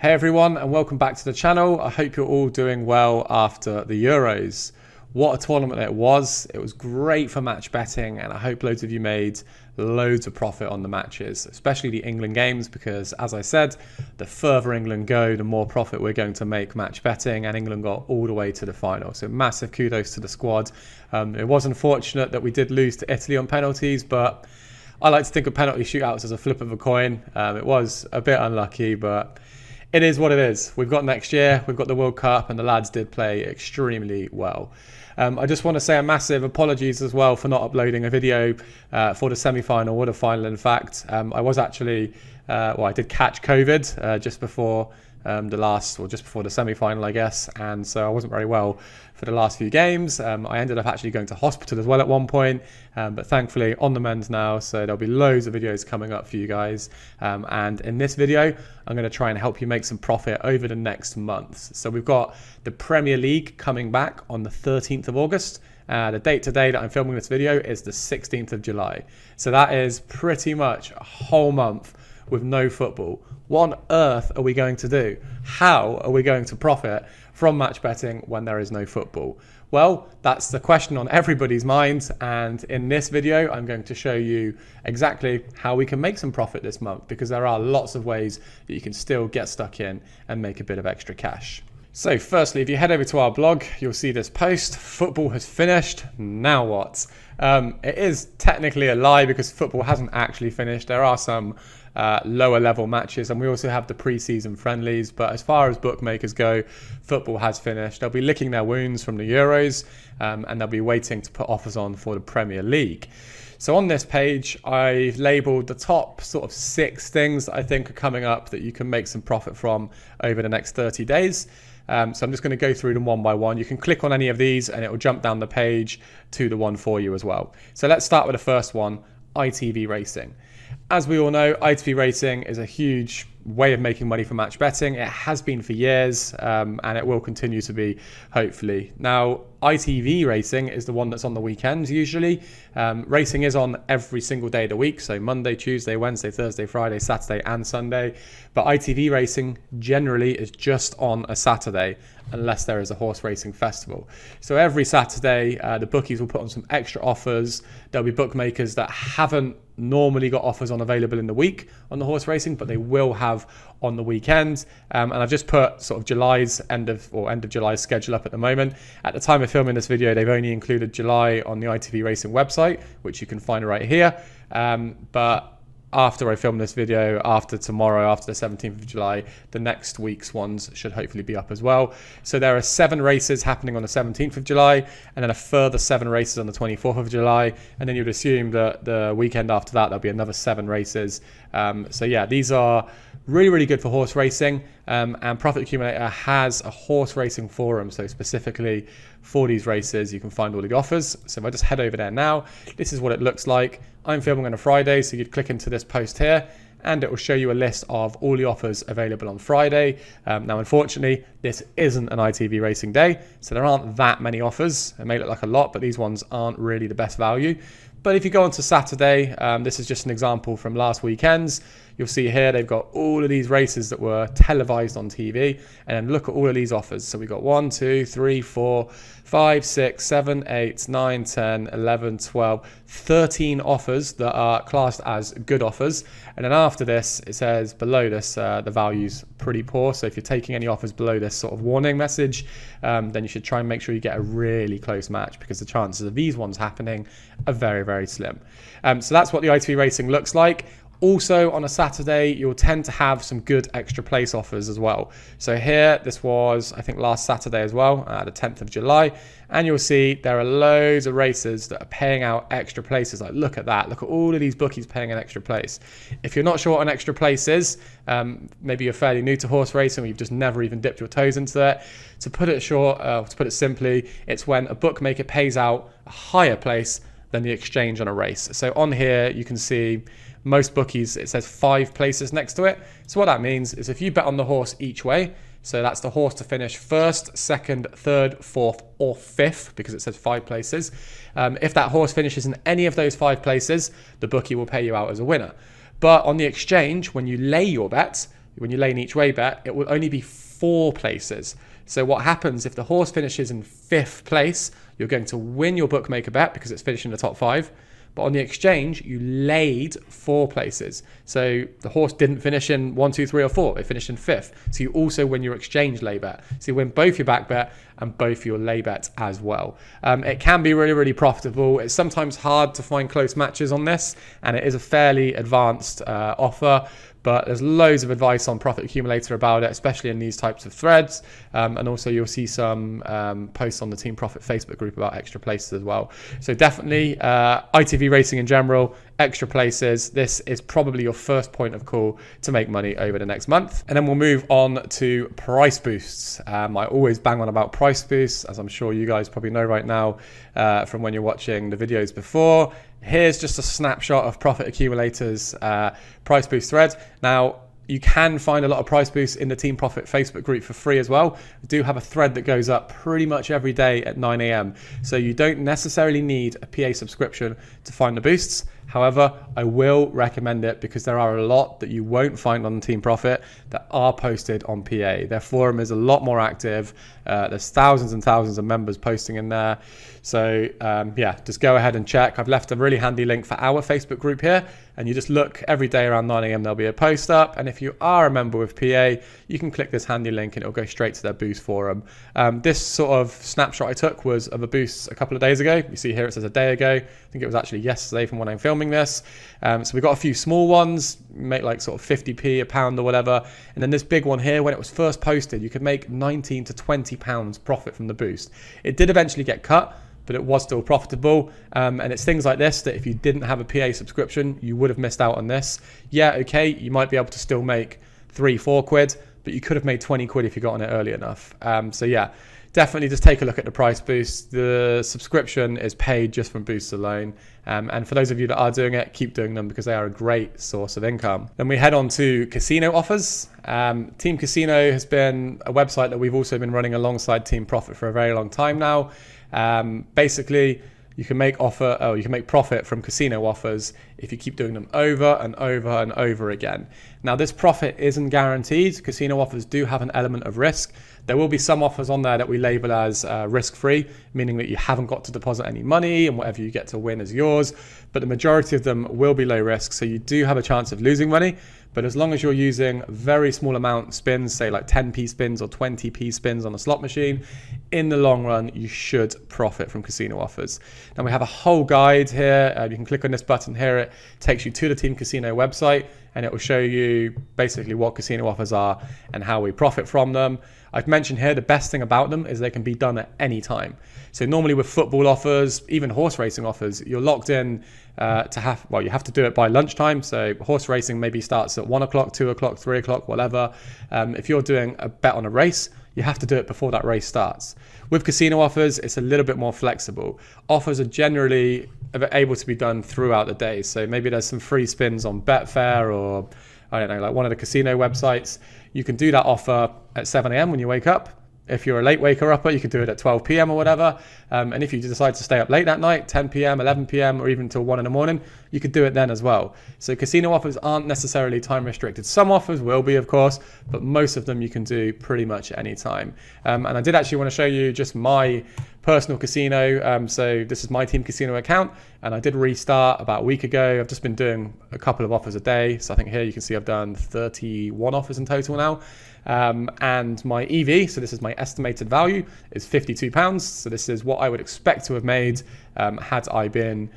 Hey everyone, and welcome back to the channel. I hope you're all doing well after the Euros. What a tournament it was. It was great for match betting, and I hope loads of you made loads of profit on the matches, especially the England games, because as I said, the further England go, the more profit we're going to make match betting, and England got all the way to the final. So massive kudos to the squad. It was unfortunate that we did lose to Italy on penalties, but I like to think of penalty shootouts as a flip of a coin. It was a bit unlucky, but it is what it is. We've got next year, we've got the World Cup, and the lads did play extremely well. I just want to say a massive apologies as well for not uploading a video for the semi-final or the final. In fact, I was actually, I did catch COVID just before just before the semi-final, I guess, and so I wasn't very well for the last few games. I ended up actually going to hospital as well at one point, but thankfully on the mend now, so there'll be loads of videos coming up for you guys, and in this video I'm going to try and help you make some profit over the next months. So we've got the Premier League coming back on the 13th of August. The date today that I'm filming this video is the 16th of July. So that is pretty much a whole month with no football. What on earth are we going to do? How are we going to profit from match betting when there is no football? Well, that's the question on everybody's mind, and in this video I'm going to show you exactly how we can make some profit this month, because there are lots of ways that you can still get stuck in and make a bit of extra cash. So firstly, if you head over to our blog, you'll see this post: football has finished, now what? It is technically a lie, because football hasn't actually finished. There are some lower level matches, and we also have the pre-season friendlies, but as far as bookmakers go, football has finished. They'll be licking their wounds from the Euros, and they'll be waiting to put offers on for the Premier League. So on this page, I've labelled the top sort of 6 things that I think are coming up that you can make some profit from over the next 30 days. So I'm just going to go through them one by one. You can click on any of these and it will jump down the page to the one for you as well. So let's start with the first one, Itv Racing. As we all know, Itv Racing is a huge way of making money from match betting. It has been for years, and it will continue to be, hopefully. Now, Itv Racing is the one that's on the weekends usually. Racing is on every single day of the week, so Monday, Tuesday, Wednesday, Thursday, Friday, Saturday and Sunday. But Itv Racing generally is just on a Saturday, unless there is a horse racing festival. So every Saturday, the bookies will put on some extra offers. There'll be bookmakers that haven't normally got offers on available in the week on the horse racing, but they will have on the weekend. And I've just put sort of July's end of July schedule up at the moment. At the time of filming this video, they've only included July on the Itv Racing website, which you can find right here. But after I film this video, after tomorrow, after the 17th of July, the next week's ones should hopefully be up as well. So there are 7 races happening on the 17th of July, and then a further 7 races on the 24th of July. And then you'd assume that the weekend after that, there'll be another 7 races. So yeah, these are really, really good for horse racing. And Profit Accumulator has a horse racing forum. So specifically for these races, you can find all the offers. So if I just head over there now, this is what it looks like. I'm filming on a Friday, so you'd click into this post here and it will show you a list of all the offers available on Friday. Now, unfortunately, this isn't an Itv Racing day, so there aren't that many offers. It may look like a lot, but these ones aren't really the best value. But if you go on to Saturday, this is just an example from last weekend's. You'll see here they've got all of these races that were televised on TV, and then look at all of these offers. So we've got 1, 2, 3, 4, 5, 6, 7, 8, 9, 10, 11, 12, 13 offers that are classed as good offers. And then after this, it says below this, the value's pretty poor. So if you're taking any offers below this sort of warning message, then you should try and make sure you get a really close match, because the chances of these ones happening are very, very slim. So that's what the Itv Racing looks like. Also on a Saturday, you'll tend to have some good extra place offers as well. So here, this was, I think, last Saturday as well, the 10th of July. And you'll see there are loads of races that are paying out extra places. Like, look at that. Look at all of these bookies paying an extra place. If you're not sure what an extra place is, maybe you're fairly new to horse racing or you've just never even dipped your toes into it. To put it simply, it's when a bookmaker pays out a higher place than the exchange on a race. So on here, you can see most bookies, it says 5 places next to it. So what that means is if you bet on the horse each way, so that's the horse to finish 1st, 2nd, 3rd, 4th, or 5th, because it says 5 places. If that horse finishes in any of those 5 places, the bookie will pay you out as a winner. But on the exchange, when you lay your bets, when you lay in each way bet, it will only be 4 places. So what happens if the horse finishes in 5th place, you're going to win your bookmaker bet because it's finished in the top 5. But on the exchange, you laid 4 places. So the horse didn't finish in 1, 2, 3 or 4. It finished in 5th. So you also win your exchange lay bet. So you win both your back bet and both your lay bets as well. It can be really, really profitable. It's sometimes hard to find close matches on this, and it is a fairly advanced offer. But there's loads of advice on Profit Accumulator about it, especially in these types of threads. And also you'll see some posts on the Team Profit Facebook group about extra places as well. So definitely ITV Racing in general, extra places. This is probably your first point of call to make money over the next month. And then we'll move on to price boosts. I always bang on about price boosts, as I'm sure you guys probably know right now from when you're watching the videos before. Here's just a snapshot of Profit Accumulator's price boost thread. Now, you can find a lot of price boosts in the Team Profit Facebook group for free as well. We do have a thread that goes up pretty much every day at 9 a.m. So you don't necessarily need a PA subscription to find the boosts. However, I will recommend it because there are a lot that you won't find on Team Profit that are posted on PA. Their forum is a lot more active. There's thousands and thousands of members posting in there. So yeah, just go ahead and check. I've left a really handy link for our Facebook group here, and you just look every day around 9 a.m. there'll be a post up. And if you are a member with PA, you can click this handy link and it'll go straight to their boost forum. This sort of snapshot I took was of a boost a couple of days ago. You see here it says a day ago. I think it was actually yesterday from when I'm filming this. So we've got a few small ones, make like sort of 50p, a pound or whatever. And then this big one here, when it was first posted, you could make 19 to 20 pounds profit from the boost. It did eventually get cut, but it was still profitable. And it's things like this that if you didn't have a PA subscription, you would have missed out on this. Yeah, okay, you might be able to still make 3-4 quid, but you could have made 20 quid if you got on it early enough. So yeah, definitely just take a look at the price boost. The subscription is paid just from boosts alone. And for those of you that are doing it, keep doing them because they are a great source of income. Then we head on to casino offers. Team Casino has been a website that we've also been running alongside Team Profit for a very long time now. Basically, you can make profit from casino offers if you keep doing them over and over and over again. Now, this profit isn't guaranteed. Casino offers do have an element of risk. There will be some offers on there that we label as risk-free, meaning that you haven't got to deposit any money and whatever you get to win is yours. But the majority of them will be low risk, so you do have a chance of losing money. But as long as you're using very small amount spins, say like 10p spins or 20p spins on a slot machine, in the long run, you should profit from casino offers. Now we have a whole guide here. You can click on this button here. It takes you to the Team Casino website, and it will show you basically what casino offers are and how we profit from them. I've mentioned here the best thing about them is they can be done at any time. So normally with football offers, even horse racing offers, you're locked in you have to do it by lunchtime. So horse racing maybe starts at 1 o'clock, 2 o'clock, 3 o'clock, whatever. If you're doing a bet on a race, you have to do it before that race starts. With casino offers, it's a little bit more flexible. Offers are generally able to be done throughout the day. So maybe there's some free spins on Betfair or, I don't know, like one of the casino websites. You can do that offer at 7 a.m. when you wake up. If you're a late waker-upper, you could do it at 12 p.m. or whatever. And if you decide to stay up late that night, 10 p.m., 11 p.m., or even till 1 in the morning, you could do it then as well. So casino offers aren't necessarily time restricted. Some offers will be, of course, but most of them you can do pretty much at any time. And I did actually want to show you just my personal casino. So this is my Team Casino account, and I did restart about a week ago. I've just been doing a couple of offers a day. So I think here you can see I've done 31 offers in total now. And my EV, so this is my estimated value, is £52. So this is what I would expect to have made had I been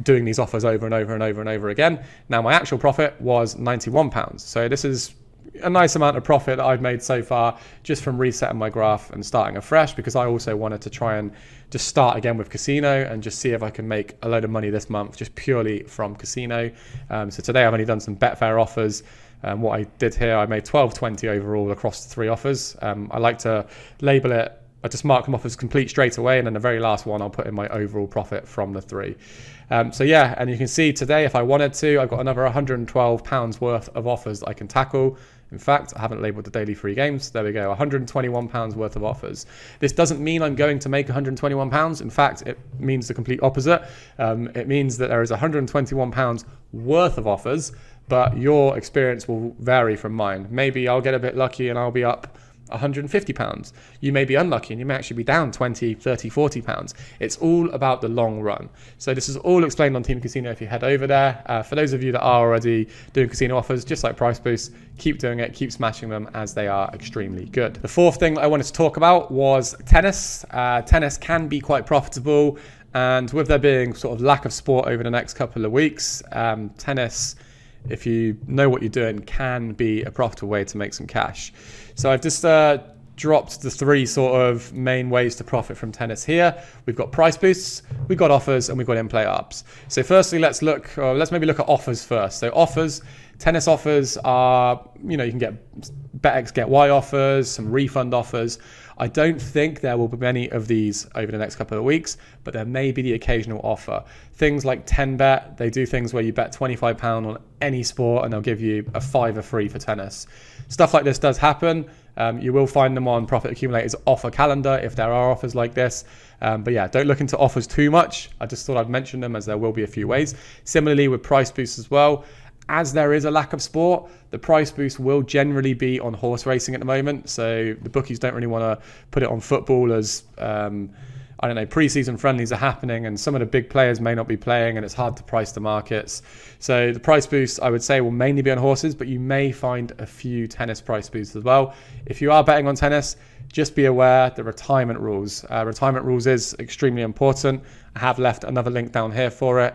doing these offers over and over and over and over again. Now my actual profit was £91. So this is a nice amount of profit that I've made so far just from resetting my graph and starting afresh, because I also wanted to try and just start again with casino and just see if I can make a load of money this month just purely from casino. So today I've only done some Betfair offers. What I did here, I made 12.20 overall across the 3 offers. I like to label it, I just mark them off as complete straight away, and then the very last one I'll put in my overall profit from the 3. So yeah, and you can see today if I wanted to, I've got another £112 worth of offers that I can tackle. In fact, I haven't labeled the daily free games. There we go, £121 worth of offers. This doesn't mean I'm going to make £121. In fact, it means the complete opposite. It means that there is £121 worth of offers, but your experience will vary from mine. Maybe I'll get a bit lucky and I'll be up £150. You may be unlucky and you may actually be down 20, 30, 40 pounds. It's all about the long run. So this is all explained on Team Casino if you head over there. For those of you that are already doing casino offers, just like price boosts, keep doing it, keep smashing them, as they are extremely good. The fourth thing that I wanted to talk about was tennis. Tennis can be quite profitable, and with there being sort of lack of sport over the next couple of weeks, tennis, if you know what you're doing, can be a profitable way to make some cash. So I've just dropped the three sort of main ways to profit from tennis here. We've got price boosts, we've got offers, and we've got in-play ups. So firstly, let's maybe look at offers first. So offers, tennis offers are, you can get BetX Get Y offers, some refund offers. I don't think there will be many of these over the next couple of weeks, but there may be the occasional offer. Things like 10bet, they do things where you bet £25 on any sport and they'll give you a £5 free for tennis. Stuff like this does happen. You will find them on Profit Accumulator's offer calendar if there are offers like this. But yeah, don't look into offers too much. I just thought I'd mention them as there will be a few ways. Similarly with price boosts as well. As there is a lack of sport, the price boost will generally be on horse racing at the moment. So the bookies don't really want to put it on football as, pre-season friendlies are happening and some of the big players may not be playing and it's hard to price the markets. So the price boost, I would say, will mainly be on horses, but you may find a few tennis price boosts as well. If you are betting on tennis, just be aware the retirement rules. Retirement rules is extremely important. I have left another link down here for it.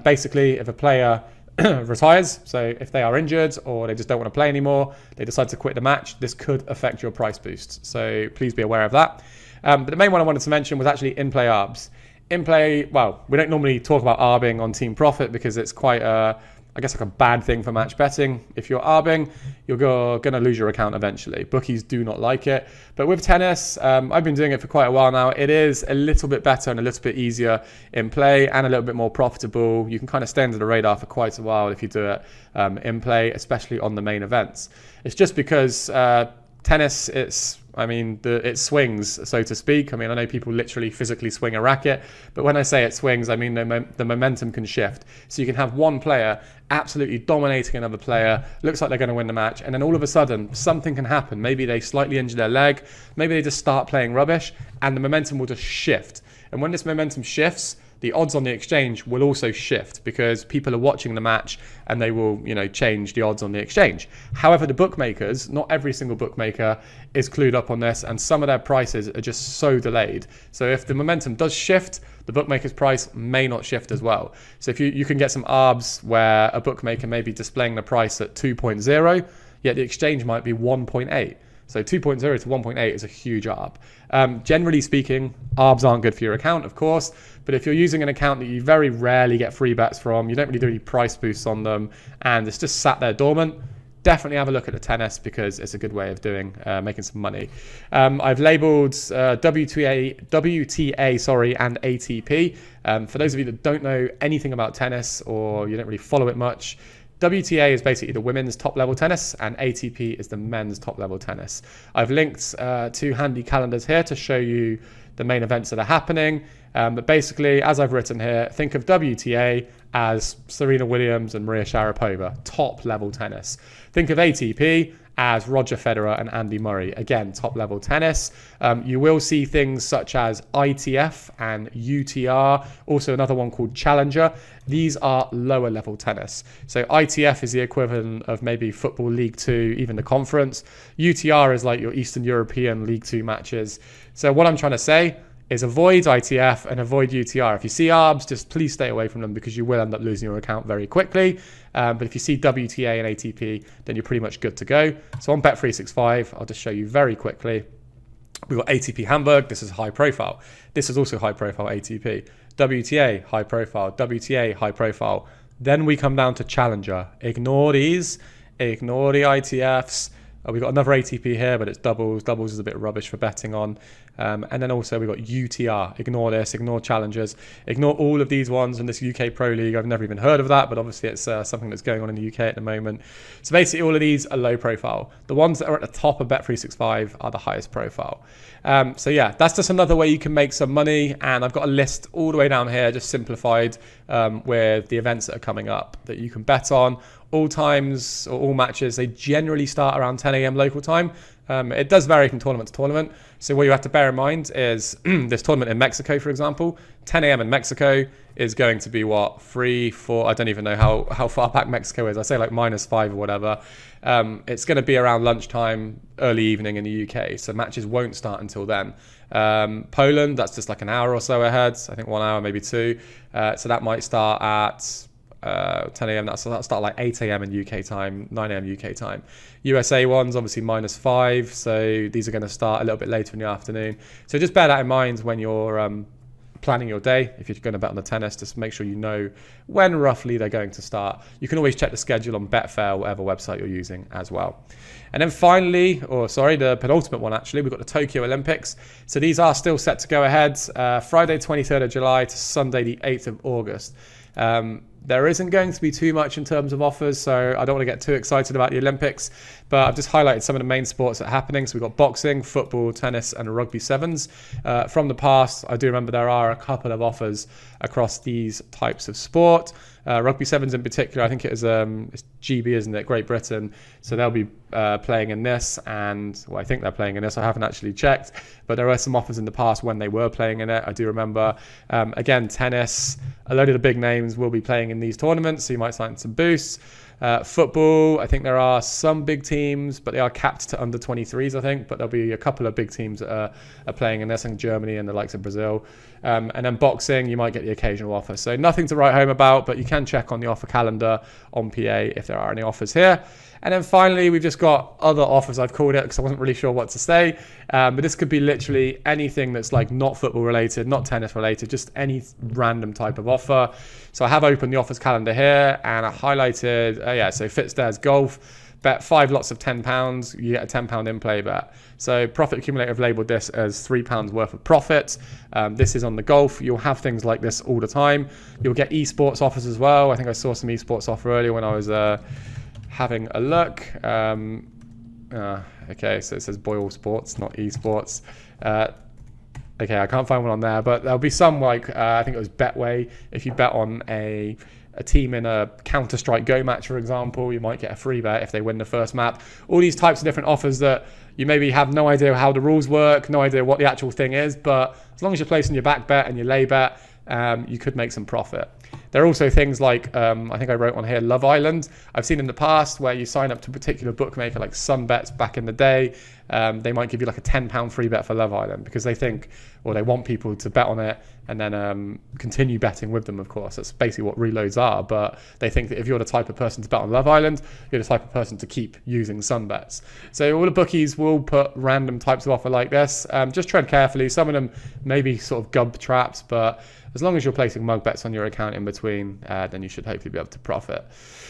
Basically, if a player retires, so if they are injured or they just don't want to play anymore, they decide to quit the match, this could affect your price boost. So please be aware of that. But the main one I wanted to mention was actually in-play ARBs. In-play, well, we don't normally talk about ARBing on Team Profit because it's quite a bad thing for match betting. If you're ARBing, you're going to lose your account eventually. Bookies do not like it. But with tennis, I've been doing it for quite a while now. It is a little bit better and a little bit easier in play and a little bit more profitable. You can kind of stay under the radar for quite a while if you do it in play, especially on the main events. It's just because tennis, it swings, so to speak. I know people literally physically swing a racket, but when I say it swings, I mean the momentum can shift. So you can have one player absolutely dominating another player, looks like they're going to win the match, and then all of a sudden something can happen. Maybe they slightly injure their leg, maybe they just start playing rubbish, and the momentum will just shift. And when this momentum shifts, the odds on the exchange will also shift because people are watching the match and they will, change the odds on the exchange. However, the bookmakers, not every single bookmaker is clued up on this, and some of their prices are just so delayed. So if the momentum does shift, the bookmaker's price may not shift as well. So if you can get some ARBs where a bookmaker may be displaying the price at 2.0, yet the exchange might be 1.8. So 2.0 to 1.8 is a huge ARB. Generally speaking, ARBs aren't good for your account, of course, but if you're using an account that you very rarely get free bets from, you don't really do any price boosts on them, and it's just sat there dormant, definitely have a look at the tennis because it's a good way of making some money. I've labeled WTA, and ATP. For those of you that don't know anything about tennis or you don't really follow it much, WTA is basically the women's top level tennis and ATP is the men's top level tennis. I've linked two handy calendars here to show you the main events that are happening. But basically, as I've written here, think of WTA as Serena Williams and Maria Sharapova, top level tennis. Think of ATP as Roger Federer and Andy Murray, again, top level tennis. You will see things such as ITF and UTR, also another one called Challenger. These are lower level tennis. So ITF is the equivalent of maybe Football League 2, even the conference. UTR is like your Eastern European League 2 matches. So what I'm trying to say is avoid ITF and avoid UTR. If you see ARBs, just please stay away from them because you will end up losing your account very quickly. But if you see WTA and ATP, then you're pretty much good to go. So on Bet365, I'll just show you very quickly. We've got ATP Hamburg. This is high profile. This is also high profile ATP. WTA, high profile. WTA, high profile. Then we come down to Challenger. Ignore these. Ignore the ITFs. We've got another ATP here, but it's doubles. Doubles is a bit rubbish for betting on. And then also we've got UTR. Ignore this, ignore challengers, ignore all of these ones in this UK Pro League. I've never even heard of that, but obviously it's something that's going on in the UK at the moment. So basically all of these are low profile. The ones that are at the top of Bet365 are the highest profile. So yeah, that's just another way you can make some money. And I've got a list all the way down here, just simplified, with the events that are coming up that you can bet on. All times or all matches, they generally start around 10 a.m. local time. It does vary from tournament to tournament. So what you have to bear in mind is this tournament in Mexico, for example, 10 a.m. in Mexico is going to be what, 3, 4, I don't even know how far back Mexico is. I say like -5 or whatever. It's going to be around lunchtime, early evening in the UK. So matches won't start until then. Poland, that's just like an hour or so ahead. I think 1 hour, maybe 2. So that might start at 10 a.m. That'll start like 8 a.m. in UK time, 9 a.m. UK time. USA ones, obviously -5. So these are going to start a little bit later in the afternoon. So just bear that in mind when you're planning your day. If you're going to bet on the tennis, just make sure you know when roughly they're going to start. You can always check the schedule on Betfair, whatever website you're using as well. And then finally, the penultimate one actually, we've got the Tokyo Olympics. So these are still set to go ahead, Friday 23rd of July to Sunday the 8th of August. There isn't going to be too much in terms of offers, so I don't want to get too excited about the Olympics, but I've just highlighted some of the main sports that are happening. So we've got boxing, football, tennis, and rugby sevens. From the past, I do remember there are a couple of offers across these types of sport. Rugby sevens in particular, I think it's GB, isn't it? Great Britain. So they'll be playing in this, and I think they're playing in this. I haven't actually checked, but there were some offers in the past when they were playing in it. I do remember. Again, tennis, a load of the big names will be playing in these tournaments, so you might sign some boosts. Football, I think there are some big teams, but they are capped to under 23s, I think. But there'll be a couple of big teams that are playing in this, in Germany and the likes of Brazil. And then boxing, you might get the occasional offer. So nothing to write home about, but you can check on the offer calendar on PA if there are any offers here. And then finally, we've just got other offers, I've called it, because I wasn't really sure what to say. But this could be literally anything that's like not football related, not tennis related, just any random type of offer. So I have opened the offers calendar here, and I highlighted, so Fitstairs Golf. Bet 5 lots of £10, you get a £10 in-play bet. So Profit Accumulator have labelled this as £3 worth of profit. This is on the golf. You'll have things like this all the time. You'll get esports offers as well. I think I saw some esports offer earlier when I was having a look. Okay, so it says Boyle Sports, not esports. Okay, I can't find one on there, but there'll be some like, I think it was Betway. If you bet on a team in a Counter-Strike Go match, for example, you might get a free bet if they win the first map. All these types of different offers that you maybe have no idea how the rules work, no idea what the actual thing is, but as long as you're placing your back bet and your lay bet, you could make some profit. There are also things like, I think I wrote on here, Love Island. I've seen in the past where you sign up to a particular bookmaker, like Sunbets back in the day. They might give you like a £10 free bet for Love Island because they think, or they want people to bet on it and then continue betting with them, of course. That's basically what reloads are. But they think that if you're the type of person to bet on Love Island, you're the type of person to keep using Sunbets. So all the bookies will put random types of offer like this. Just tread carefully. Some of them may be sort of gub traps, but as long as you're placing mug bets on your account in between, then you should hopefully be able to profit.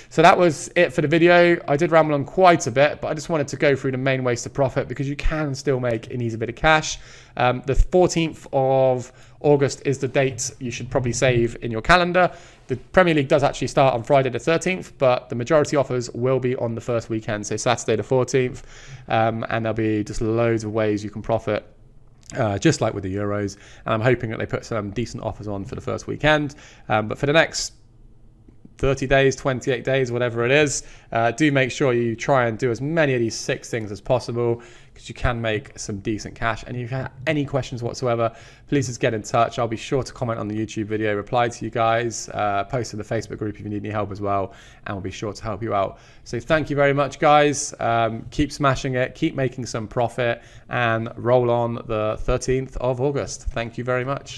So that was it for the video. I did ramble on quite a bit, but I just wanted to go through the main ways to profit because you can still make an easy bit of cash. The 14th of August is the date you should probably save in your calendar. The Premier League does actually start on Friday the 13th, but the majority offers will be on the first weekend, so Saturday the 14th, and there'll be just loads of ways you can profit. Just like with the Euros, and I'm hoping that they put some decent offers on for the first weekend, but for the next 30 days, 28 days, whatever it is, do make sure you try and do as many of these 6 things as possible because you can make some decent cash. And if you have any questions whatsoever, please just get in touch. I'll be sure to comment on the YouTube video, reply to you guys, post in the Facebook group if you need any help as well, and we'll be sure to help you out. So thank you very much, guys. Keep smashing it, keep making some profit, and roll on the 13th of August. Thank you very much.